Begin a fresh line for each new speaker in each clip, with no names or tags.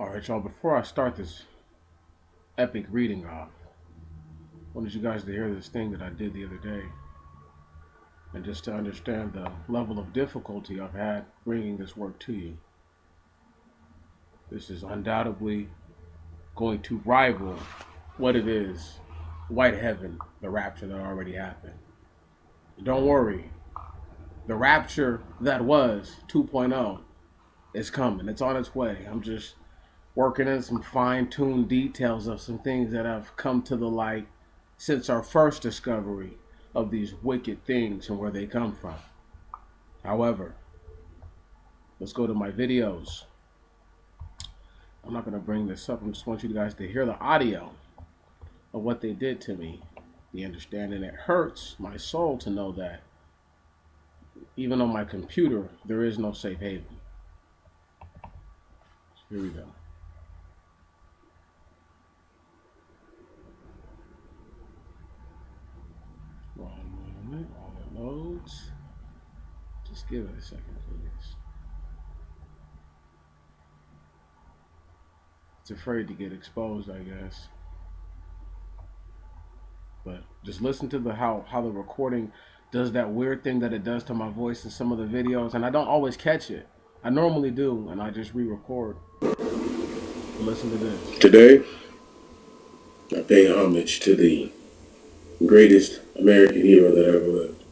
All right, y'all, before I start this epic reading off, I wanted you guys to hear this thing that I did the other day and just to understand the level of difficulty I've had bringing this work to you. This is undoubtedly going to rival what it is, white heaven, the rapture that already happened. Don't worry, the rapture that was 2.0 is coming. It's on its way. I'm just working in some fine-tuned details of some things that have come to the light since our first discovery of these wicked things and where they come from. However, let's go to my videos. I'm not going to bring this up. I just want you guys to hear the audio of what they did to me. The understanding it hurts my soul to know that even on my computer, there is no safe haven. Here we go. One moment while it loads. Just give it a second, please. It's afraid to get exposed, I guess. But just listen to how the recording does that weird thing that it does to my voice in some of the videos, and I don't always catch it. I normally do, and I just re-record. Listen to this.
Today, I pay homage to the greatest American hero that ever lived.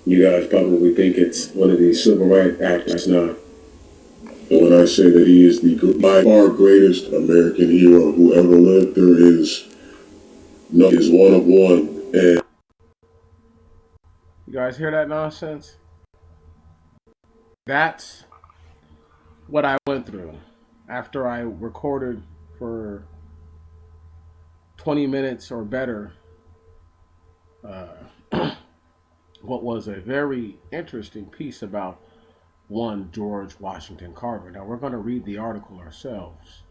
You guys probably think it's one of these civil rights actors. Not. But when I say that he is the by far greatest American hero who ever lived, there is no is one of one. And
you guys hear that nonsense? That's what I went through after I recorded for 20 minutes or better what was a very interesting piece about one George Washington Carver. Now we're going to read the article ourselves.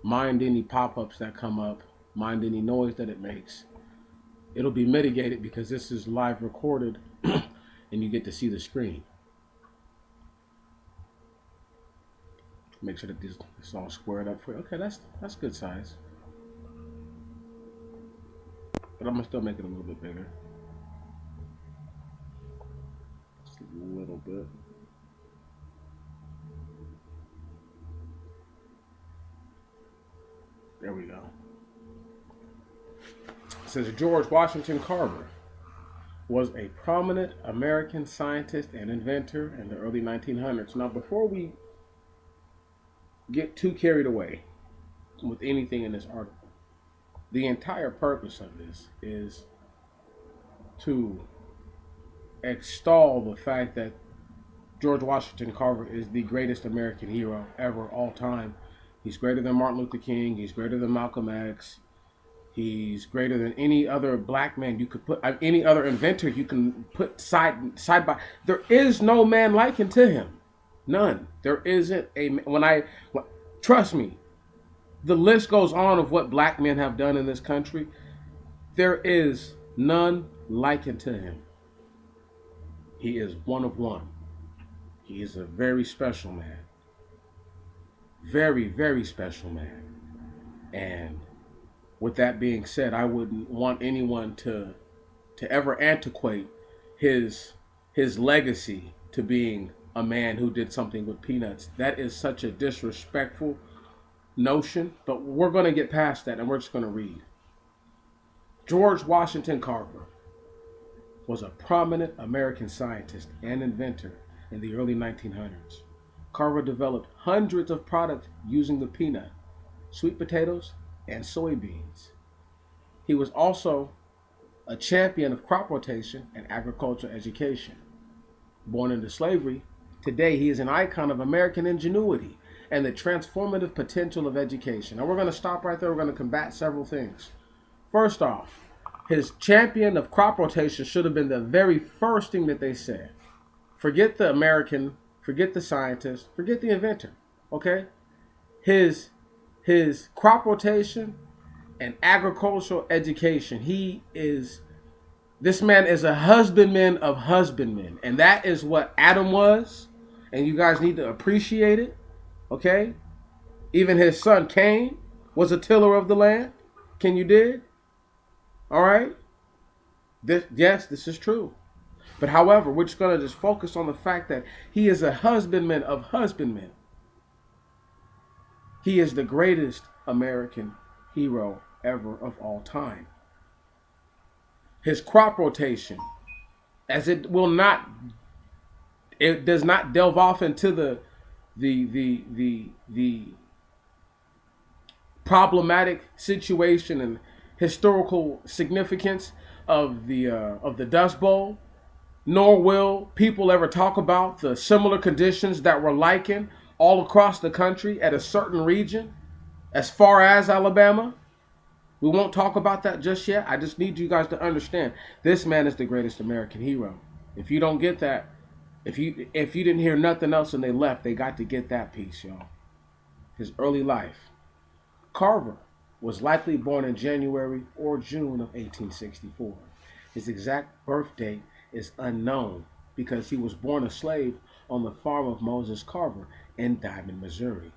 Mind any pop-ups that come up, mind any noise that it makes. It'll be mitigated because this is live recorded and you get to see the screen. Make sure that this is all squared up for you. Okay, that's good size. But I'm gonna still make it a little bit bigger. Just a little bit. There we go. It says George Washington Carver was a prominent American scientist and inventor in the early 1900s. Now, before we get too carried away with anything in this article, the entire purpose of this is to extol the fact that George Washington Carver is the greatest American hero ever, all time. He's greater than Martin Luther King. He's greater than Malcolm X. He's greater than any other black man you could put, any other inventor you can put side by. There is no man likened to him. None. There isn't a, trust me, the list goes on of what black men have done in this country. There is none likened to him. He is one of one. He is a very special man. Very, very special man. And with that being said, I wouldn't want anyone to ever antiquate his legacy to being a man who did something with peanuts. That is such a disrespectful notion, but we're going to get past that and we're just going to read. George Washington Carver was a prominent American scientist and inventor in the early 1900s. Carver developed hundreds of products using the peanut, sweet potatoes, and soybeans. He was also a champion of crop rotation and agricultural education. Born into slavery, today he is an icon of American ingenuity and the transformative potential of education. Now we're going to stop right there. We're going to combat several things. First off, his champion of crop rotation should have been the very first thing that they said. Forget the American, forget the scientist, forget the inventor, okay? His crop rotation and agricultural education, this man is a husbandman of husbandmen. And that is what Adam was. And you guys need to appreciate it. Okay? Even his son Cain was a tiller of the land. Can you dig? All right? Yes, this is true. But however, we're just going to just focus on the fact that he is a husbandman of husbandmen. He is the greatest American hero ever of all time. His crop rotation, as it does not delve off into the problematic situation and historical significance of the Dust Bowl, nor will people ever talk about the similar conditions that were likened all across the country at a certain region, as far as Alabama. We won't talk about that just yet. I just need you guys to understand this man is the greatest American hero. If you don't get that, if you didn't hear nothing else and they left, they got to get that piece, y'all. His early life. Carver was likely born in January or June of 1864. His exact birth date is unknown because he was born a slave on the farm of Moses Carver in Diamond, Missouri.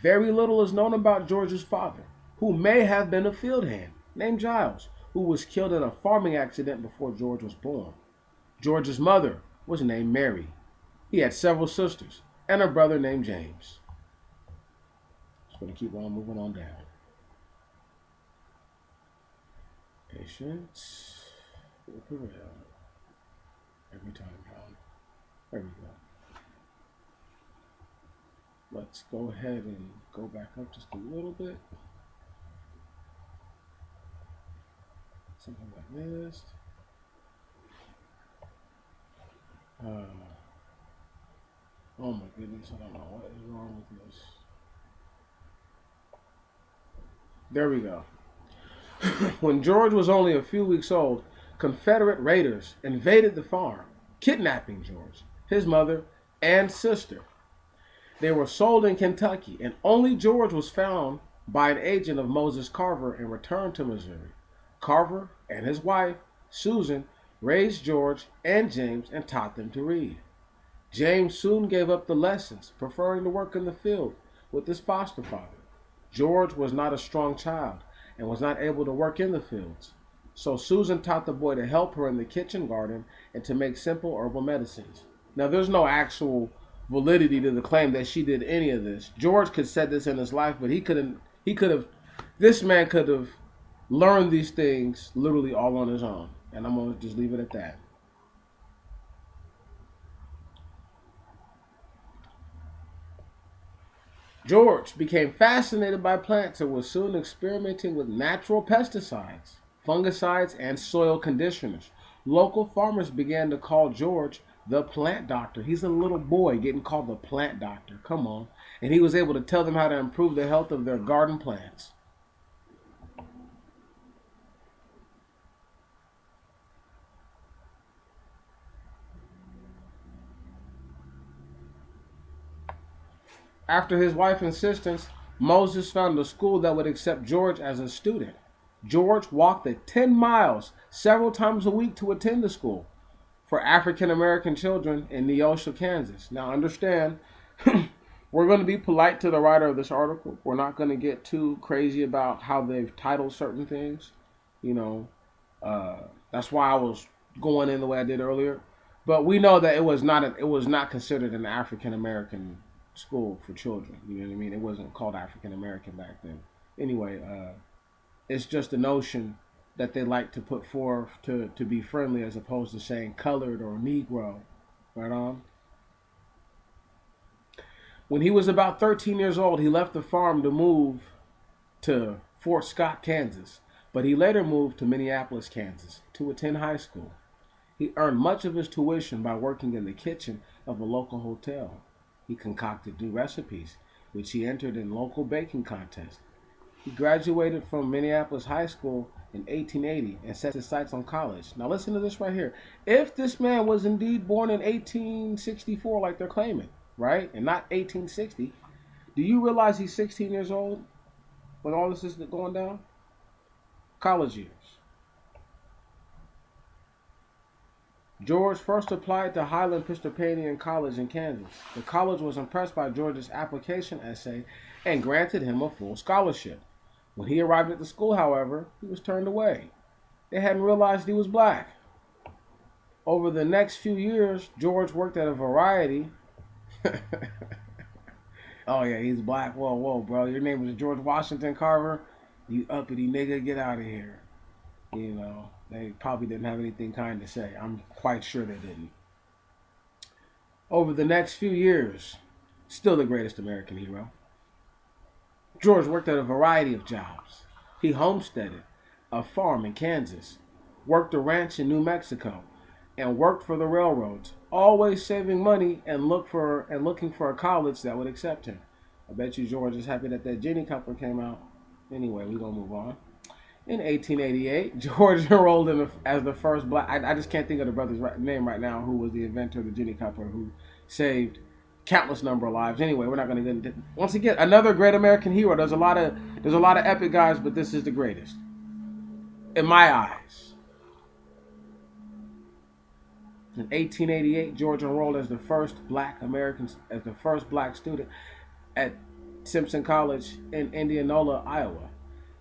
Very little is known about George's father, who may have been a field hand named Giles, who was killed in a farming accident before George was born. George's mother was named Mary. He had several sisters and a brother named James. Just going to keep on moving on down. Patience will prevail. Every time, John. There we go. Let's go ahead and go back up just a little bit. Something like this. Oh my goodness, I don't know what is wrong with this. There we go. When George was only a few weeks old, Confederate raiders invaded the farm, kidnapping George, his mother, and sister. They were sold in Kentucky, and only George was found by an agent of Moses Carver and returned to Missouri. Carver and his wife, Susan, raised George and James and taught them to read. James soon gave up the lessons, preferring to work in the field with his foster father. George was not a strong child and was not able to work in the fields, so Susan taught the boy to help her in the kitchen garden and to make simple herbal medicines. Now, there's no actual validity to the claim that she did any of this. George could said this in his life, but this man could have learned these things literally all on his own. And I'm going to just leave it at that. George became fascinated by plants and was soon experimenting with natural pesticides, fungicides, and soil conditioners. Local farmers began to call George the plant doctor. He's a little boy getting called the plant doctor. Come on. And he was able to tell them how to improve the health of their garden plants. After his wife's insistence, Moses found a school that would accept George as a student. George walked the 10 miles several times a week to attend the school for African American children in Neosho, Kansas. Now understand, we're going to be polite to the writer of this article. We're not going to get too crazy about how they've titled certain things. That's why I was going in the way I did earlier. But we know that it was not considered an African American school for children. You know what I mean? It wasn't called African American back then. Anyway, it's just a notion that they like to put forth to be friendly as opposed to saying colored or Negro. Right on? When he was about 13 years old, he left the farm to move to Fort Scott, Kansas. But he later moved to Minneapolis, Kansas to attend high school. He earned much of his tuition by working in the kitchen of a local hotel. He concocted new recipes, which he entered in local baking contests. He graduated from Minneapolis High School in 1880 and set his sights on college. Now listen to this right here. If this man was indeed born in 1864 like they're claiming, right, and not 1860, do you realize he's 16 years old when all this is going down? College years. George first applied to Highland Presbyterian College in Kansas. The college was impressed by George's application essay and granted him a full scholarship. When he arrived at the school, however, he was turned away. They hadn't realized he was black. Over the next few years, George worked at a variety. Oh yeah, he's black. Whoa, whoa, bro. Your name was George Washington Carver. You uppity nigga, get out of here. You know, they probably didn't have anything kind to say. I'm quite sure they didn't. Over the next few years, still the greatest American hero, George worked at a variety of jobs. He homesteaded a farm in Kansas, worked a ranch in New Mexico, and worked for the railroads, always saving money and looking for a college that would accept him. I bet you George is happy that Jenny Cupper came out. Anyway, we're going to move on. In 1888, George enrolled as the first black. I just can't think of the brother's name right now, who was the inventor of the Jenny Cupper, who saved countless number of lives. Anyway, we're not going to get into. Once again, another great American hero. There's a lot of epic guys, but this is the greatest, in my eyes. In 1888, George enrolled as the first black student at Simpson College in Indianola, Iowa.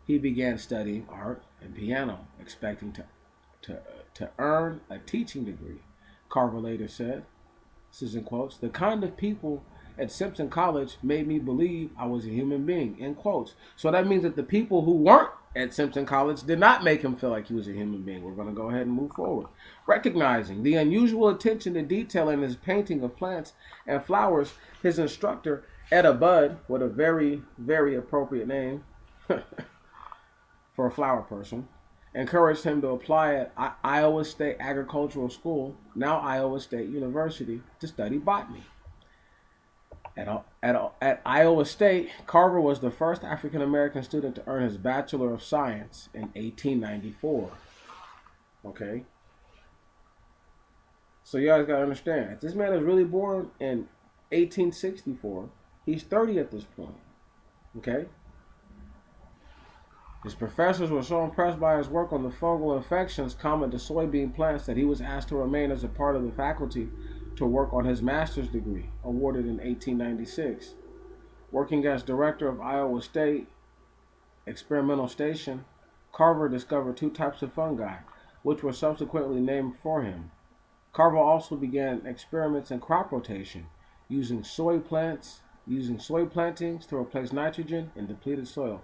He began studying art and piano, expecting to earn a teaching degree. Carver later said, this is in quotes, "The kind of people at Simpson College made me believe I was a human being," in quotes. So that means that the people who weren't at Simpson College did not make him feel like he was a human being. We're going to go ahead and move forward. Recognizing the unusual attention to detail in his painting of plants and flowers, his instructor, Etta Budd, with a very, very appropriate name for a flower person, encouraged him to apply at Iowa State Agricultural School, now Iowa State University, to study botany. At Iowa State, Carver was the first African-American student to earn his Bachelor of Science in 1894. Okay? So you guys got to understand, if this man is really born in 1864, he's 30 at this point. Okay? His professors were so impressed by his work on the fungal infections common to soybean plants that he was asked to remain as a part of the faculty to work on his master's degree, awarded in 1896. Working as director of Iowa State Experimental Station, Carver discovered two types of fungi, which were subsequently named for him. Carver also began experiments in crop rotation, using soy plantings to replace nitrogen in depleted soil.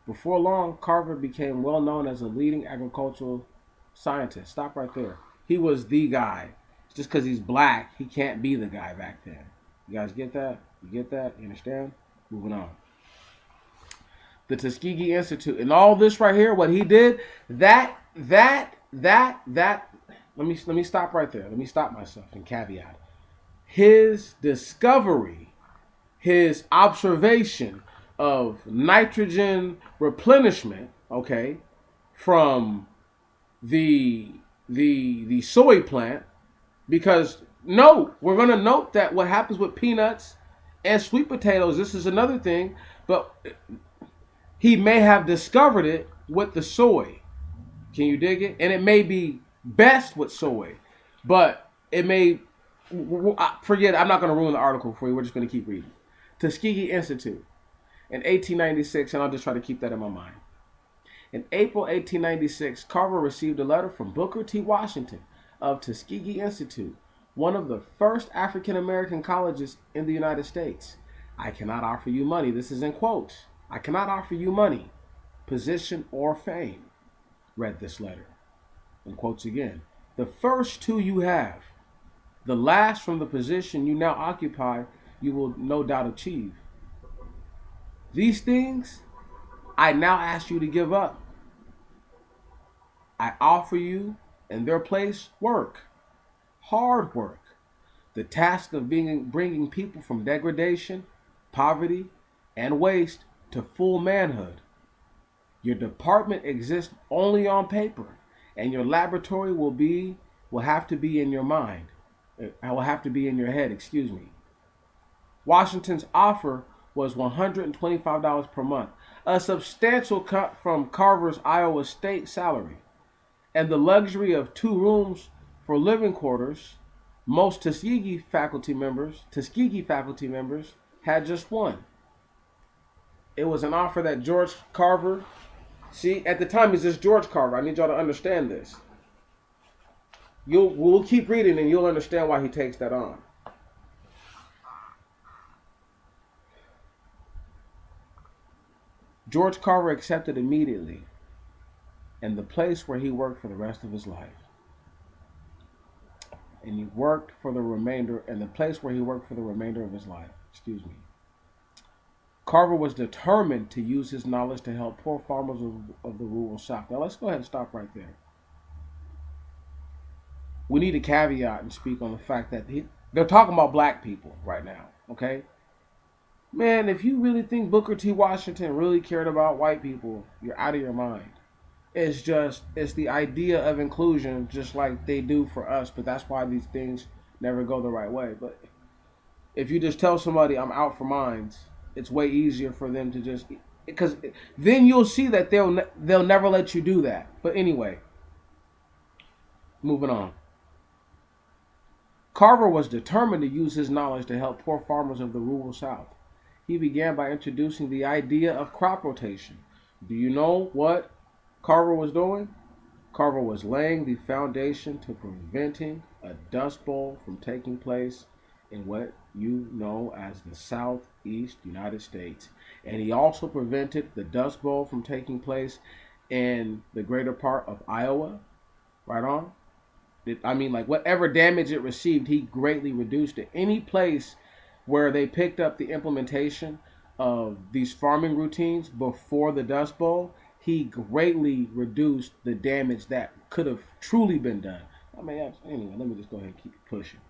Before long, Carver became well known as a leading agricultural scientist. Stop right there. He was the guy. Just because he's black, he can't be the guy back then. You guys get that? You get that? You understand? Moving on. The Tuskegee Institute. And all this right here, what he did, let me stop right there. Let me stop myself and caveat. His discovery, his observation of nitrogen replenishment, okay, from the soy plant, because we're going to note that what happens with peanuts and sweet potatoes, this is another thing, but he may have discovered it with the soy. Can you dig it? And it may be best with soy, but it may, forget it, I'm not going to ruin the article for you, we're just going to keep reading. Tuskegee Institute. In 1896, and I'll just try to keep that in my mind. In April 1896, Carver received a letter from Booker T. Washington of Tuskegee Institute, one of the first African-American colleges in the United States. "I cannot offer you money," this is in quotes, "I cannot offer you money, position, or fame," read this letter. In quotes again, "The first two you have, the last from the position you now occupy, you will no doubt achieve. These things I now ask you to give up. I offer you in their place work, hard work, the task of bringing people from degradation, poverty, and waste to full manhood. Your department exists only on paper, and your laboratory will have to be in your mind. I will have to be in your head, excuse me." Washington's offer was $125 per month, a substantial cut from Carver's Iowa State salary, and the luxury of 2 rooms for living quarters, most Tuskegee faculty members had just one. It was an offer that George Carver, see, at the time he's just George Carver. I need y'all to understand this. We'll keep reading and you'll understand why he takes that on. George Carver accepted immediately, and the place where he worked for the rest of his life. And he worked for the remainder, and the place where he worked for the remainder of his life. Excuse me. Carver was determined to use his knowledge to help poor farmers of the rural South. Now let's go ahead and stop right there. We need a caveat and speak on the fact that they're talking about black people right now, okay? Man, if you really think Booker T. Washington really cared about white people, you're out of your mind. It's the idea of inclusion, just like they do for us, but that's why these things never go the right way. But if you just tell somebody I'm out for mines, it's way easier for them to just, because then you'll see that they'll never let you do that. But anyway, moving on. Carver was determined to use his knowledge to help poor farmers of the rural South. He began by introducing the idea of crop rotation. Do you know what Carver was doing? Carver was laying the foundation to preventing a dust bowl from taking place in what you know as the Southeast United States. And he also prevented the dust bowl from taking place in the greater part of Iowa. Right on? Like whatever damage it received, he greatly reduced it. Any place where they picked up the implementation of these farming routines before the Dust Bowl, he greatly reduced the damage that could have truly been done. Anyway, let me just go ahead and keep pushing.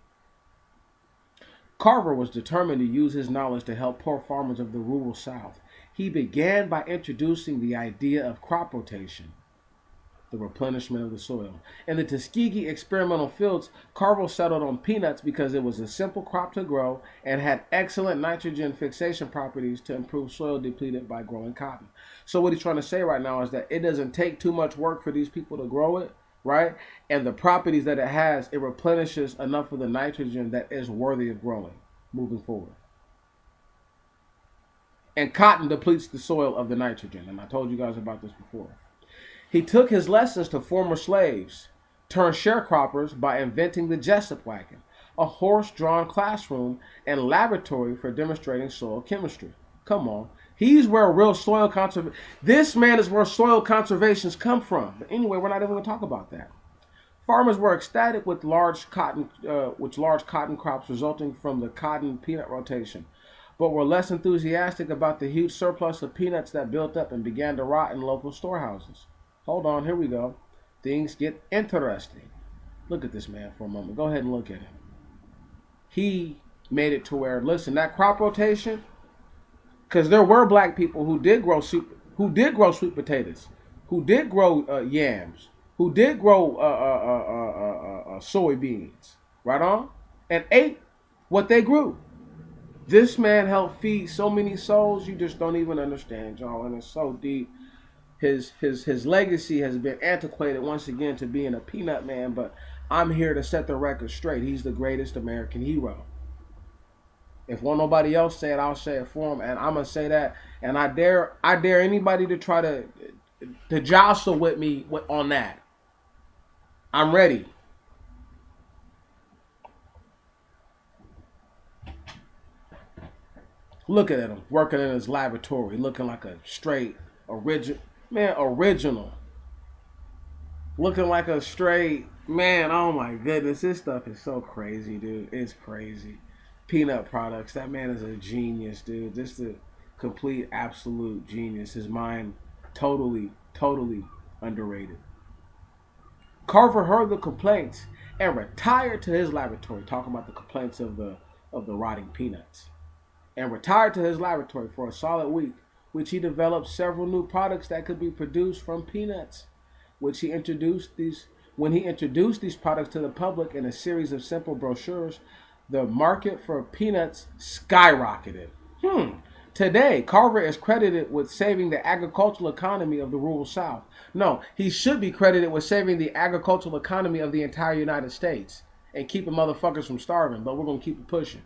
Carver was determined to use his knowledge to help poor farmers of the rural South. He began by introducing the idea of crop rotation, the replenishment of the soil. In the Tuskegee experimental fields, Carver settled on peanuts because it was a simple crop to grow and had excellent nitrogen fixation properties to improve soil depleted by growing cotton. So what he's trying to say right now is that it doesn't take too much work for these people to grow it, right? And the properties that it has, it replenishes enough of the nitrogen that is worthy of growing moving forward. And cotton depletes the soil of the nitrogen, and I told you guys about this before. He took his lessons to former slaves, turned sharecroppers by inventing the Jessup wagon, a horse-drawn classroom and laboratory for demonstrating soil chemistry. Come on. He's where real soil conservation... This man is where soil conservations come from. But anyway, we're not even going to talk about that. Farmers were ecstatic with large cotton crops resulting from the cotton peanut rotation, but were less enthusiastic about the huge surplus of peanuts that built up and began to rot in local storehouses. Hold on, here we go. Things get interesting. Look at this man for a moment. Go ahead and look at him. He made it to where, listen, that crop rotation, because there were black people who did grow sweet potatoes, who did grow yams, who did grow soybeans, right on, and ate what they grew. This man helped feed so many souls you just don't even understand, y'all, and it's so deep. His legacy has been antiquated once again to being a peanut man, but I'm here to set the record straight. He's the greatest American hero. If won't nobody else say it, I'll say it for him, and I'm gonna say that. And I dare anybody to try to jostle with me on that. I'm ready. Look at him working in his laboratory, looking like a straight original. Looking like a straight man. Oh my goodness, this stuff is so crazy, dude. It's crazy. Peanut products. That man is a genius, dude. Just a complete, absolute genius. His mind, totally underrated. Carver heard the complaints and retired to his laboratory, talking about the complaints of the rotting peanuts, and retired to his laboratory for a solid week, which he developed several new products that could be produced from peanuts, when he introduced these products to the public in a series of simple brochures. The market for peanuts skyrocketed. Today, Carver is credited with saving the agricultural economy of the rural South. No, he should be credited with saving the agricultural economy of the entire United States and keeping motherfuckers from starving, but we're going to keep it pushing.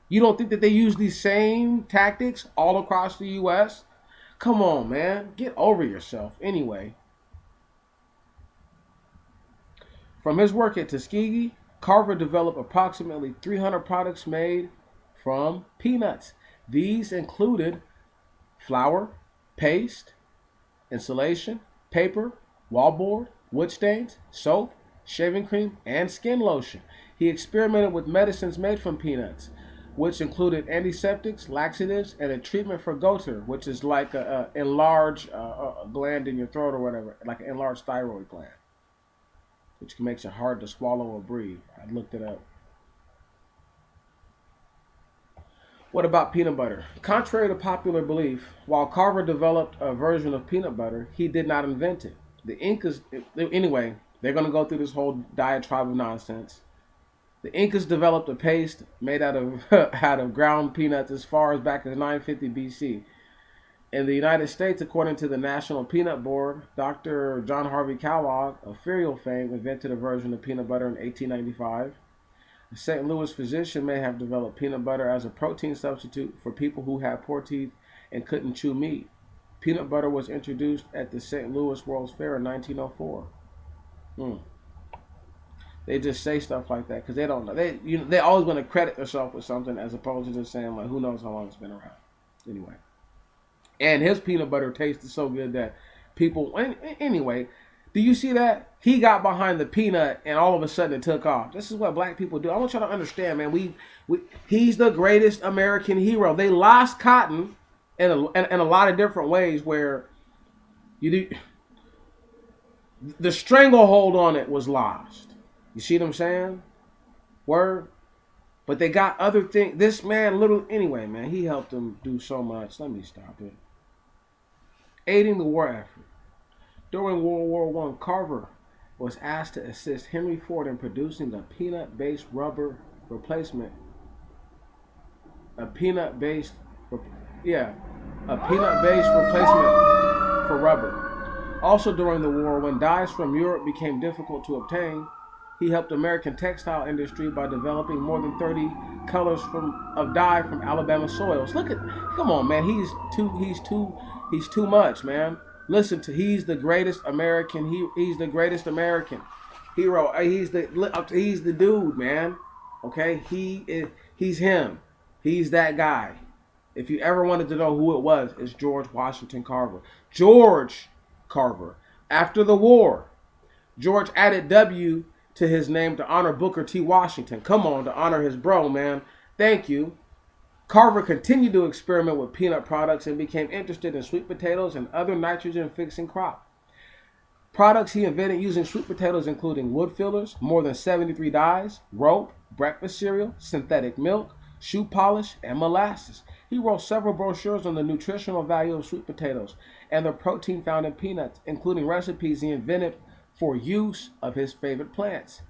You don't think that they use these same tactics all across the U.S.? Come on, man. Get over yourself. Anyway, from his work at Tuskegee, Carver developed approximately 300 products made from peanuts. These included flour, paste, insulation, paper, wallboard, wood stains, soap, shaving cream, and skin lotion. He experimented with medicines made from peanuts, which included antiseptics, laxatives, and a treatment for goiter, which is like an enlarged gland in your throat or whatever, like an enlarged thyroid gland, which makes it hard to swallow or breathe. I looked it up. What about peanut butter? Contrary to popular belief, while Carver developed a version of peanut butter, he did not invent it. The Incas, anyway, they're going to go through this whole diatribe of nonsense. The Incas developed a paste made out of out of ground peanuts as far as back as 950 BC. In the United States, according to the National Peanut Board, Dr. John Harvey Kellogg of cereal fame invented a version of peanut butter in 1895. A St. Louis physician may have developed peanut butter as a protein substitute for people who had poor teeth and couldn't chew meat. Peanut butter was introduced at the St. Louis World's Fair in 1904. They just say stuff like that because they don't know. They always want to credit themselves with something as opposed to just saying like, who knows how long it's been around. Anyway, and his peanut butter tasted so good that people. Anyway, do you see that? He got behind the peanut and all of a sudden it took off. This is what black people do. I want y'all to understand, man. He's the greatest American hero. They lost cotton in a lot of different ways where the stranglehold on it was lost. You see what I'm saying? Word. But they got other things. This man, anyway, man, he helped them do so much. Let me stop it. Aiding the war effort. During World War I, Carver was asked to assist Henry Ford in producing a peanut-based rubber replacement. A peanut-based replacement for rubber. Also during the war, when dyes from Europe became difficult to obtain, he helped the American textile industry by developing more than 30 colors of dye from Alabama soils. Come on, man, he's too much, man. Listen to, he's the greatest American. He's the greatest American hero. He's the dude, man. Okay, he's him. He's that guy. If you ever wanted to know who it was, it's George Washington Carver. George Carver. After the war, George added W to his name to honor Booker T. Washington. Come on, to honor his bro, man. Thank you. Carver continued to experiment with peanut products and became interested in sweet potatoes and other nitrogen-fixing crop products he invented using sweet potatoes, including wood fillers, more than 73 dyes, rope, breakfast cereal, synthetic milk, shoe polish, and molasses. He wrote several brochures on the nutritional value of sweet potatoes and the protein found in peanuts, including recipes he invented for use of his favorite plants.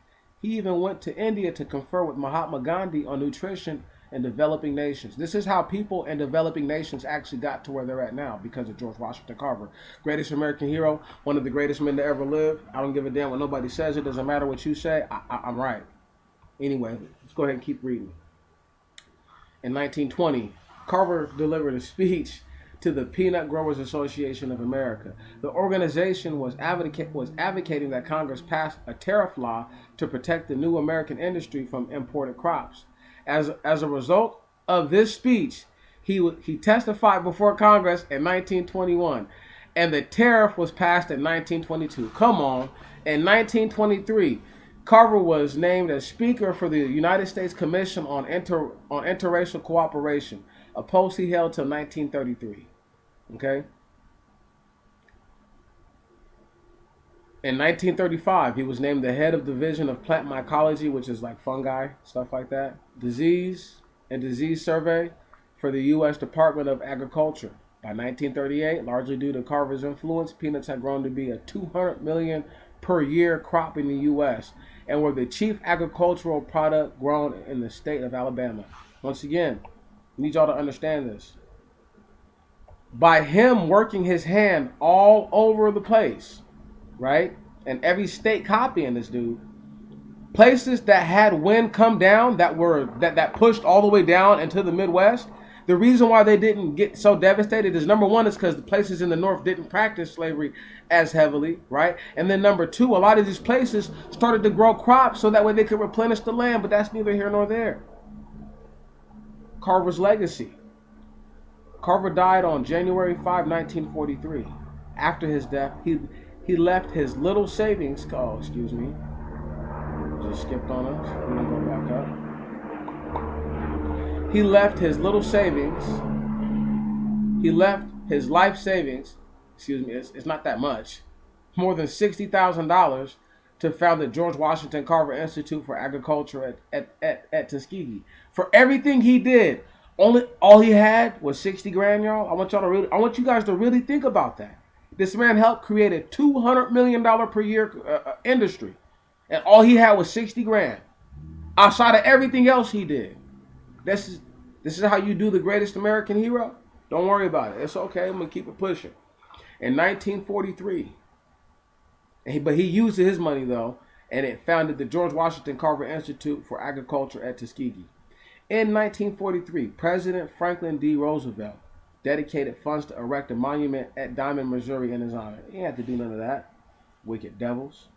He even went to India to confer with Mahatma Gandhi on nutrition in developing nations. This is how people in developing nations actually got to where they're at now, because of George Washington Carver. Greatest American hero, one of the greatest men to ever live. I don't give a damn what nobody says. It doesn't matter what you say. I'm right. Anyway, let's go ahead and keep reading. In 1920, Carver delivered a speech to the Peanut Growers Association of America. The organization was advocating that Congress pass a tariff law to protect the new American industry from imported crops. As a result of this speech, he testified before Congress in 1921, and the tariff was passed in 1922. Come on. In 1923, Carver was named as Speaker for the United States Commission on Interracial Cooperation, a post he held till 1933. Okay? In 1935, he was named the head of division of plant mycology, which is like fungi, stuff like that, disease survey for the U.S. Department of Agriculture. By 1938, largely due to Carver's influence, peanuts had grown to be a 200 million per year crop in the U.S. and were the chief agricultural product grown in the state of Alabama. Once again, I need y'all to understand this. by him working his hand all over the place, right? And every state copying this dude. Places that had wind come down that pushed all the way down into the Midwest. The reason why they didn't get so devastated is number one is because the places in the North didn't practice slavery as heavily, right? And then number two, a lot of these places started to grow crops so that way they could replenish the land, but that's neither here nor there. Carver's legacy. Carver died on January 5, 1943. After his death, he left his little savings. Oh, excuse me. Just skipped on us. We're going to go back up. He left his little savings. He left his life savings. Excuse me, it's not that much. More than $60,000 to found the George Washington Carver Institute for Agriculture at Tuskegee. For everything he did, all he had was 60 grand, y'all. I want you guys to really think about that. This man helped create a $200 million per year industry, and all he had was 60 grand. Outside of everything else he did, this is how you do the greatest American hero. Don't worry about it. It's okay. I'm gonna keep it pushing. In 1943, but he used his money though, and it founded the George Washington Carver Institute for Agriculture at Tuskegee. In 1943, President Franklin D. Roosevelt dedicated funds to erect a monument at Diamond, Missouri in his honor. He had to do none of that. Wicked devils.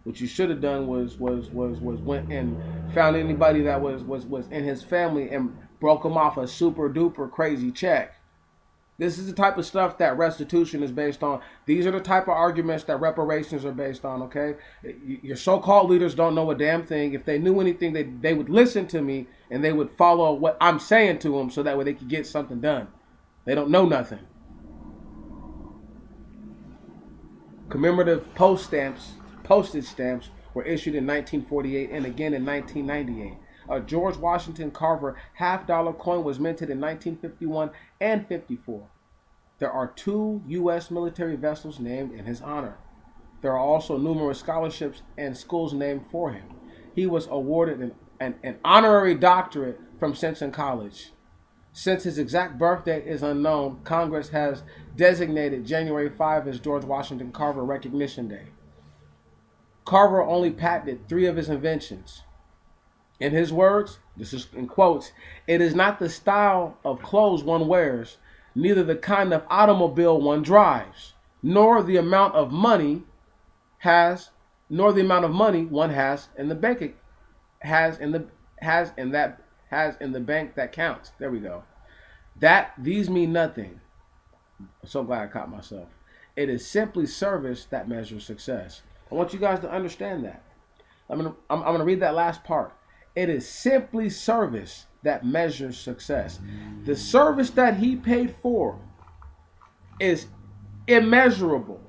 What you should have done was went and found anybody that was in his family and broke him off a super duper crazy check. This is the type of stuff that restitution is based on. These are the type of arguments that reparations are based on, okay? Your so-called leaders don't know a damn thing. If they knew anything, they would listen to me and they would follow what I'm saying to them so that way they could get something done. They don't know nothing. Commemorative postage stamps were issued in 1948 and again in 1998. A George Washington Carver half-dollar coin was minted in 1951 and 54. There are 2 U.S. military vessels named in his honor. There are also numerous scholarships and schools named for him. He was awarded an honorary doctorate from Simpson College. Since his exact birth date is unknown, Congress has designated January 5 as George Washington Carver Recognition Day. Carver only patented 3 of his inventions. In his words, this is in quotes, "It is not the style of clothes one wears, neither the kind of automobile one drives, nor the amount of money one has in the bank has in the bank that counts." There we go. These mean nothing. I'm so glad I caught myself. It is simply service that measures success. I want you guys to understand that. I'm gonna read that last part. It is simply service that measures success. The service that he paid for is immeasurable.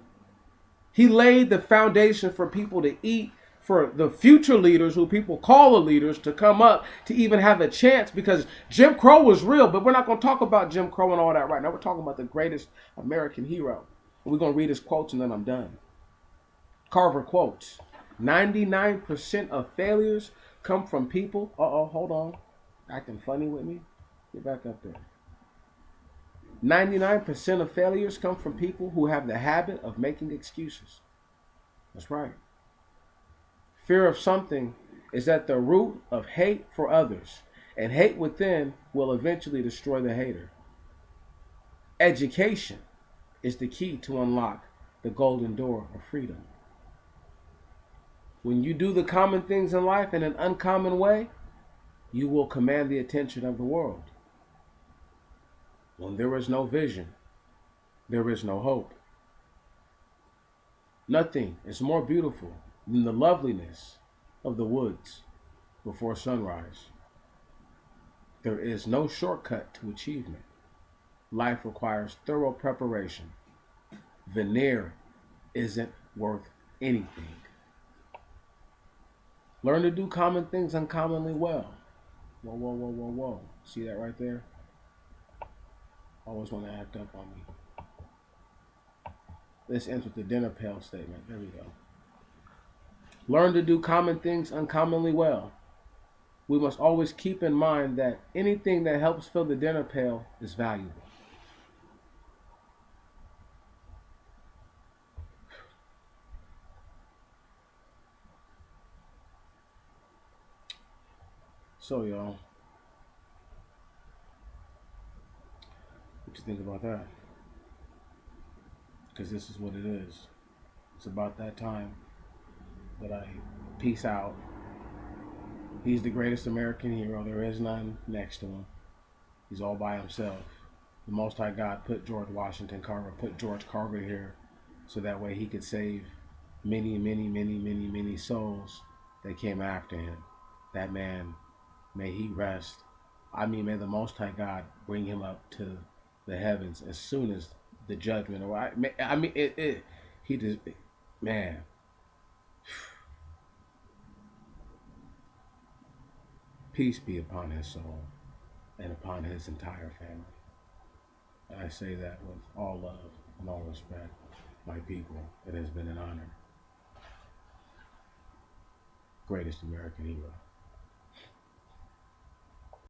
He laid the foundation for people to eat, for the future leaders who people call the leaders to come up to even have a chance, because Jim Crow was real, but we're not going to talk about Jim Crow and all that right now. We're talking about the greatest American hero. And we're going to read his quotes and then I'm done. Carver quotes, 99% of failures come from people. Hold on. Acting funny with me? Get back up there. 99% of failures come from people who have the habit of making excuses. That's right. Fear of something is at the root of hate for others, and hate within will eventually destroy the hater. Education is the key to unlock the golden door of freedom. When you do the common things in life in an uncommon way, you will command the attention of the world. When there is no vision, there is no hope. Nothing is more beautiful than the loveliness of the woods before sunrise. There is no shortcut to achievement. Life requires thorough preparation. Veneer isn't worth anything. Learn to do common things uncommonly well. Whoa. See that right there? Always want to act up on me. This ends with the dinner pail statement. There we go. Learn to do common things uncommonly well. We must always keep in mind that anything that helps fill the dinner pail is valuable. So, y'all, what you think about that? Because this is what it is. It's about that time that I peace out. He's the greatest American hero. There is none next to him. He's all by himself. The Most High God put George Washington Carver, put George Carver here so that way he could save many, many, many, many, many souls that came after him. That man, may he rest. I mean, may the Most High God bring him up to the heavens as soon as the judgment. I mean, he just, man, peace be upon his soul and upon his entire family. And I say that with all love and all respect. My people, it has been an honor. Greatest American hero.